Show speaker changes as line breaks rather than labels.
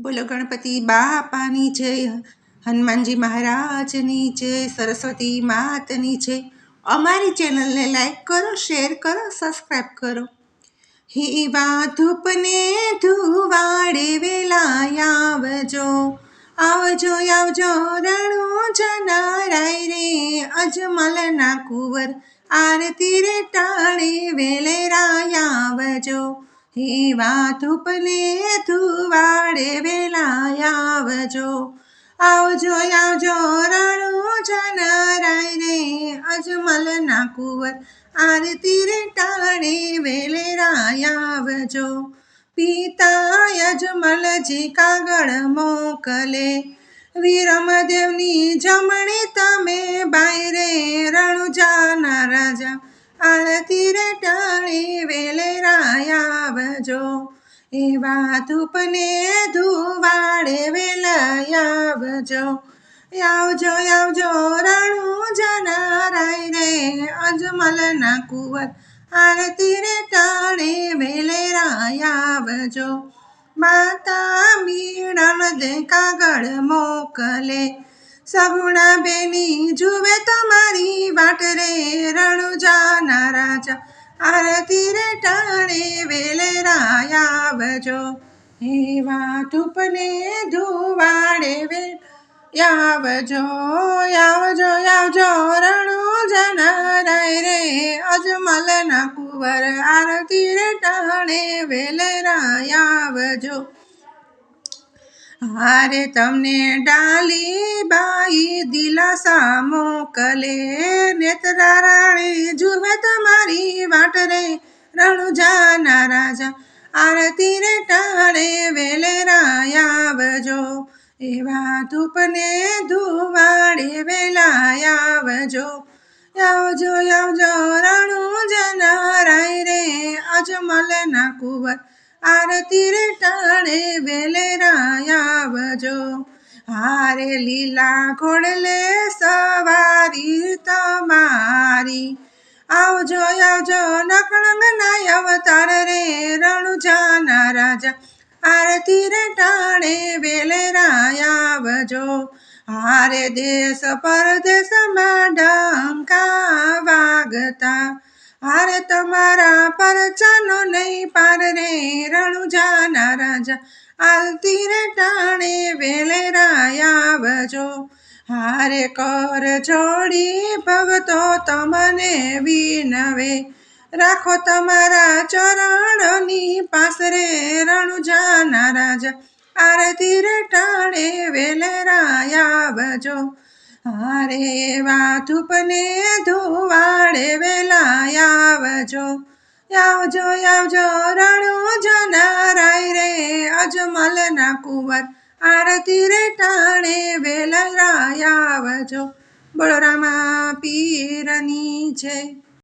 બોલો ગણપતિ બાપાની જય, હનુમાનજી મહારાજની જય, સરસ્વતી માતની જય. અમારી ચેનલને લાઈક કરો, શેર કરો, સબસ્ક્રાઈબ કરો. હીવા ધૂપને ધુવાડે વેલા આવજો, આવજો આવજો રણુજનારાય રે, અજમલના કુંવર આરતી રે ટાણે વેલેરા આવજો. હીવા ધૂપને ધુવાડે વેલા આવજો, આવજો આવજો રણુજનારાય રે, અજમલના કુંવર આરતી રે ટાણે વેલેરા આવજો. પિતા અજમલજી કાગળ મોકલે, વીરમદેવની જમણી તમે બાઈ રે, રણુજાના રાજા આરતી રે ટાણે વેલેરા આવજો. એવા ધૂપને ધુવાડે વેલા આવજો, આવજો આવજો રણુજનારાય રે, અજમલના કુંવર આરતી રે ટાણે વેલેરા આવજો. માતા મીણન દે કાગળ મોકલે, સગુણા બેની જુએ તમારી વાટ રે, રણુજાના રાજા આરતી રે ટાણે વેલેરા આવજો. એવા ધૂપને ધુવાડે વેલા આવજો, આવજો આવજો રણુજનારાય રે, અજમલના કુંવર આરતી રે ટાણે વેલેરા આવજો. હારે તમને ડાલી બાઈ દિલાસા મોકલે, નેત્રા રાણી જુએ તમારી વાટ રે, રણુજાના રાજા આરતી રે ટાણે વેલેરા આવજો. એવા ધૂપને ધુવાડે વેલા આવજો, આવજો આવજો રણુજનારાય રે, અજમલના કુંવર આરતી રે ટાણે વેલેરા આવજો. હારે લીલા ઘોડલે સવારી તમારી, આવજો આવજો નકળંગના અવતાર રે, રણુજાના રાજા આરતી રે ટાણે વેલેરા આવજો. હારે દેશ પરદેશમાં ડંકા વાગતા, હારે તમારા પરચાનો નહીં પાર રે, રણુજાના રાજા આરતી રે ટાણે વેલેરા આવજો. હારે કર જોડી ભગતો તમને વિનવે, રાખો તમારા ચરણની પાસ રે, રણુજાના રાજા આરતી રે ટાણે વેલેરા આવજો. હારે એવા ધૂપને ધુવાડે વેલા આવજો, આવજો આવજો રણુજનારાય રે, અજમલના કુંવર આરતી રે ટાણે વેલેરા આવજો. બોલો રામા પીરની જય.